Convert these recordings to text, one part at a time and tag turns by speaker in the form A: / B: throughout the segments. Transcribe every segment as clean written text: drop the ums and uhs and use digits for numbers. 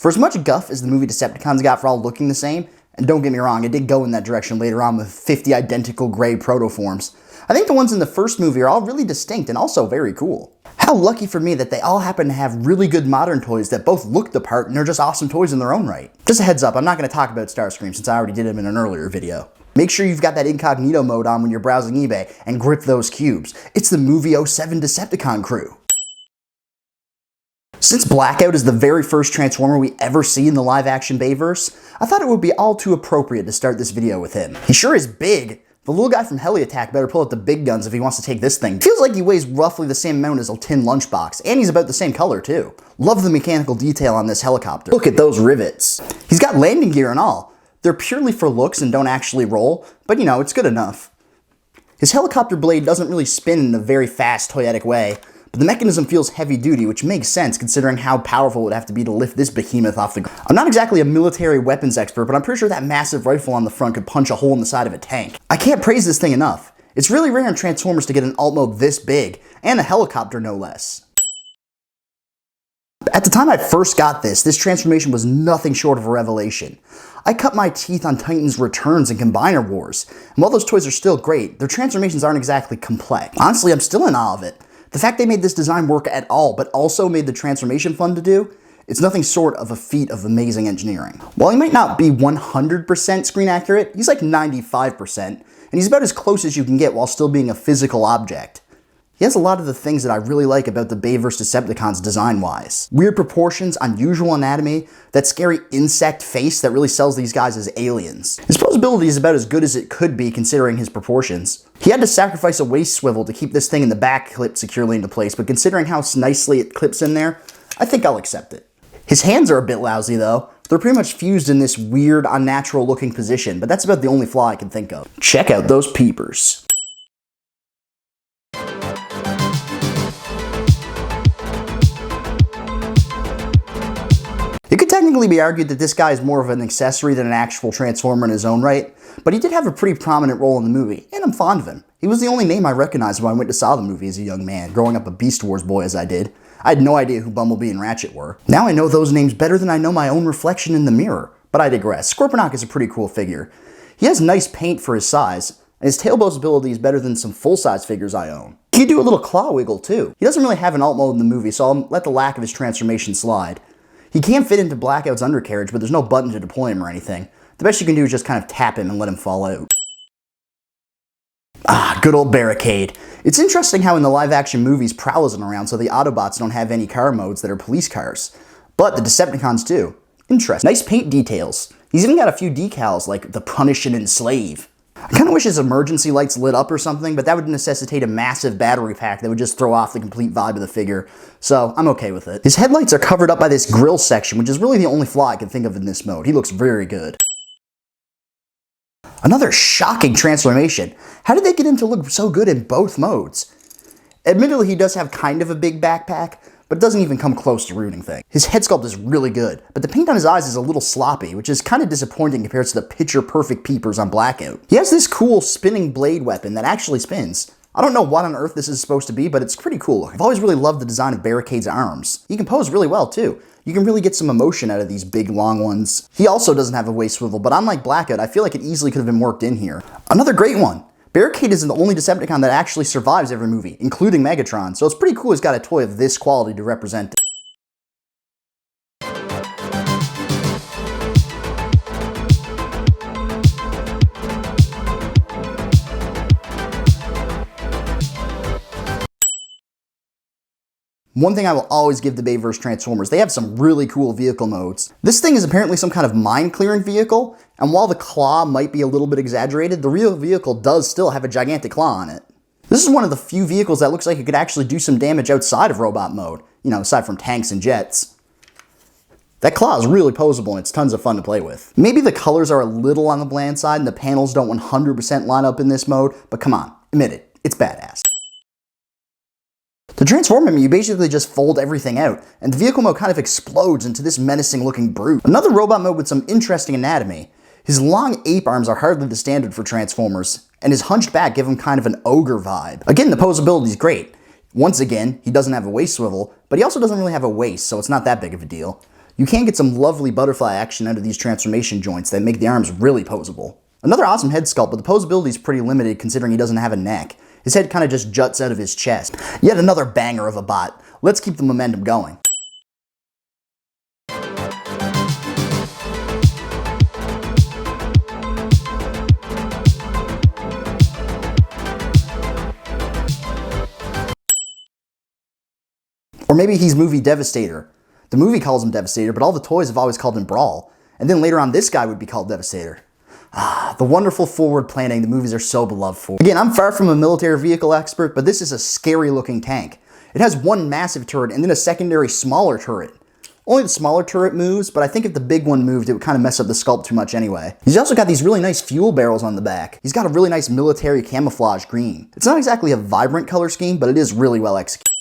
A: For as much guff as the movie Decepticons got for all looking the same, and don't get me wrong, it did go in that direction later on with 50 identical gray protoforms, I think the ones in the first movie are all really distinct and also very cool. How lucky for me that they all happen to have really good modern toys that both look the part and they're just awesome toys in their own right. Just a heads up, I'm not going to talk about Starscream since I already did him in an earlier video. Make sure you've got that incognito mode on when you're browsing eBay and grip those cubes. It's the movie 07 Decepticon crew. Since Blackout is the very first Transformer we ever see in the live-action Bayverse, I thought it would be all too appropriate to start this video with him. He sure is big. The little guy from Heliattack better pull out the big guns if he wants to take this thing. Feels like he weighs roughly the same amount as a tin lunchbox, and he's about the same color too. Love the mechanical detail on this helicopter. Look at those rivets. He's got landing gear and all. They're purely for looks and don't actually roll, but you know, it's good enough. His helicopter blade doesn't really spin in a very fast, toyetic way, but the mechanism feels heavy duty, which makes sense considering how powerful it would have to be to lift this behemoth off the ground. I'm not exactly a military weapons expert, but I'm pretty sure that massive rifle on the front could punch a hole in the side of a tank. I can't praise this thing enough. It's really rare in Transformers to get an alt mode this big, and a helicopter no less. At the time I first got this transformation was nothing short of a revelation. I cut my teeth on Titan's Returns and Combiner Wars, and while those toys are still great, their transformations aren't exactly complex. Honestly, I'm still in awe of it. The fact they made this design work at all, but also made the transformation fun to do, it's nothing short of a feat of amazing engineering. While he might not be 100% screen accurate, he's like 95%, and he's about as close as you can get while still being a physical object. He has a lot of the things that I really like about the Bayverse Decepticons design-wise. Weird proportions, unusual anatomy, that scary insect face that really sells these guys as aliens. His posability is about as good as it could be considering his proportions. He had to sacrifice a waist swivel to keep this thing in the back clipped securely into place, but considering how nicely it clips in there, I think I'll accept it. His hands are a bit lousy though. They're pretty much fused in this weird, unnatural looking position, but that's about the only flaw I can think of. Check out those peepers. It could technically be argued that this guy is more of an accessory than an actual Transformer in his own right, but he did have a pretty prominent role in the movie, and I'm fond of him. He was the only name I recognized when I went to saw the movie as a young man, growing up a Beast Wars boy as I did. I had no idea who Bumblebee and Ratchet were. Now I know those names better than I know my own reflection in the mirror, but I digress. Scorponok is a pretty cool figure. He has nice paint for his size, and his tailbone's ability is better than some full-size figures I own. He can do a little claw wiggle too. He doesn't really have an alt mode in the movie, so I'll let the lack of his transformation slide. He can fit into Blackout's undercarriage, but there's no button to deploy him or anything. The best you can do is just kind of tap him and let him fall out. Ah, good old Barricade. It's interesting how in the live-action movies Prowl isn't around, so the Autobots don't have any car modes that are police cars. But the Decepticons do. Interesting. Nice paint details. He's even got a few decals like the Punish and Enslave. I kind of wish his emergency lights lit up or something, but that would necessitate a massive battery pack that would just throw off the complete vibe of the figure, so I'm okay with it. His headlights are covered up by this grill section, which is really the only flaw I can think of in this mode. He looks very good. Another shocking transformation. How did they get him to look so good in both modes? Admittedly, he does have kind of a big backpack, but it doesn't even come close to ruining things. His head sculpt is really good, but the paint on his eyes is a little sloppy, which is kind of disappointing compared to the picture-perfect peepers on Blackout. He has this cool spinning blade weapon that actually spins. I don't know what on earth this is supposed to be, but it's pretty cool. I've always really loved the design of Barricade's arms. He can pose really well, too. You can really get some emotion out of these big, long ones. He also doesn't have a waist swivel, but unlike Blackout, I feel like it easily could have been worked in here. Another great one. Barricade is the only Decepticon that actually survives every movie, including Megatron, so it's pretty cool he's got a toy of this quality to represent it. One thing I will always give the Bayverse Transformers, they have some really cool vehicle modes. This thing is apparently some kind of mine-clearing vehicle, and while the claw might be a little bit exaggerated, the real vehicle does still have a gigantic claw on it. This is one of the few vehicles that looks like it could actually do some damage outside of robot mode, you know, aside from tanks and jets. That claw is really poseable and it's tons of fun to play with. Maybe the colors are a little on the bland side and the panels don't 100% line up in this mode, but come on, admit it, it's badass. To transform him, you basically just fold everything out, and the vehicle mode kind of explodes into this menacing looking brute. Another robot mode with some interesting anatomy. His long ape arms are hardly the standard for Transformers, and his hunched back give him kind of an ogre vibe. Again, the posability is great. Once again, he doesn't have a waist swivel, but he also doesn't really have a waist, so it's not that big of a deal. You can get some lovely butterfly action out of these transformation joints that make the arms really posable. Another awesome head sculpt, but the posability is pretty limited considering he doesn't have a neck. His head kind of just juts out of his chest. Yet another banger of a bot. Let's keep the momentum going. Or maybe he's Movie Devastator. The movie calls him Devastator, but all the toys have always called him Brawl. And then later on, this guy would be called Devastator. Ah, the wonderful forward planning the movies are so beloved for. Again, I'm far from a military vehicle expert, but this is a scary looking tank. It has one massive turret and then a secondary smaller turret. Only the smaller turret moves, but I think if the big one moved, it would kind of mess up the sculpt too much anyway. He's also got these really nice fuel barrels on the back. He's got a really nice military camouflage green. It's not exactly a vibrant color scheme, but it is really well executed.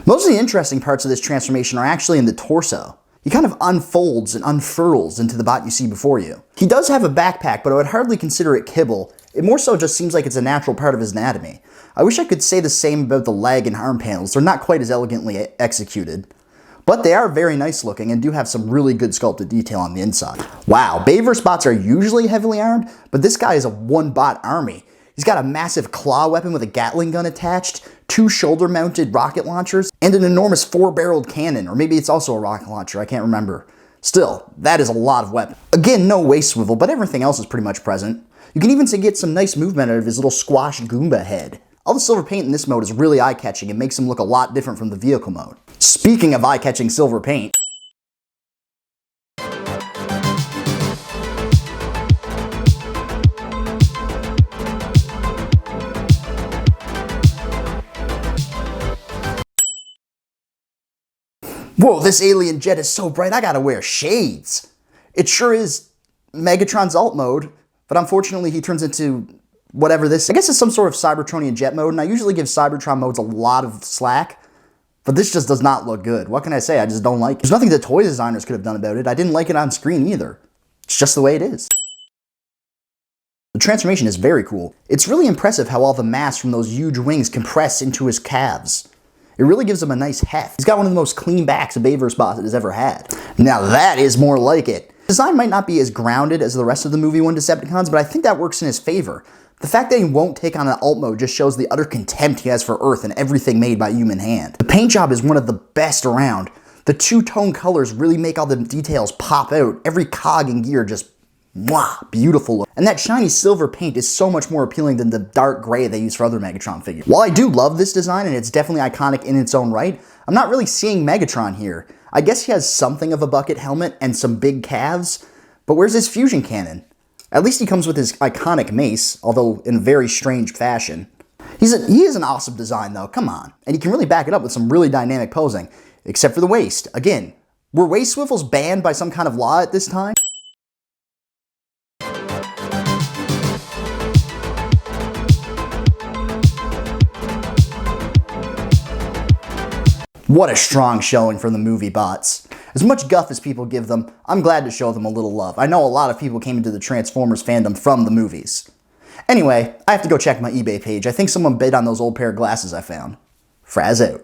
A: Most of the interesting parts of this transformation are actually in the torso. He kind of unfolds and unfurls into the bot you see before you. He does have a backpack, but I would hardly consider it kibble. It more so just seems like it's a natural part of his anatomy. I wish I could say the same about the leg and arm panels. They're not quite as elegantly executed. But they are very nice looking and do have some really good sculpted detail on the inside. Wow, Bayverse bots are usually heavily armed, but this guy is a one-bot army. He's got a massive claw weapon with a Gatling gun attached, 2 shoulder-mounted rocket launchers, and an enormous 4-barreled cannon, or maybe it's also a rocket launcher, I can't remember. Still, that is a lot of weapon. Again, no waist swivel, but everything else is pretty much present. You can even get some nice movement out of his little squash Goomba head. All the silver paint in this mode is really eye-catching and makes him look a lot different from the vehicle mode. Speaking of eye-catching silver paint, whoa, this alien jet is so bright I gotta wear shades. It sure is Megatron's alt mode, but unfortunately he turns into whatever this is. I guess it's some sort of Cybertronian jet mode, and I usually give Cybertron modes a lot of slack, but this just does not look good. What can I say? I just don't like it. There's nothing the toy designers could have done about it. I didn't like it on screen either. It's just the way it is. The transformation is very cool. It's really impressive how all the mass from those huge wings compress into his calves. It really gives him a nice heft. He's got one of the most clean backs a Bayverse bot has ever had. Now that is more like it. The design might not be as grounded as the rest of the movie 1 Decepticons, but I think that works in his favor. The fact that he won't take on an alt mode just shows the utter contempt he has for Earth and everything made by human hand. The paint job is one of the best around. The two-tone colors really make all the details pop out. Every cog and gear just, mwah, beautiful. And that shiny silver paint is so much more appealing than the dark gray they use for other Megatron figures. While I do love this design and it's definitely iconic in its own right, I'm not really seeing Megatron here. I guess he has something of a bucket helmet and some big calves, but where's his fusion cannon? At least he comes with his iconic mace, although in a very strange fashion. He is an awesome design though, come on. And you can really back it up with some really dynamic posing, except for the waist. Again, were waist swivels banned by some kind of law at this time? What a strong showing from the movie bots. As much guff as people give them, I'm glad to show them a little love. I know a lot of people came into the Transformers fandom from the movies. Anyway, I have to go check my eBay page. I think someone bid on those old pair of glasses I found. Fraz out.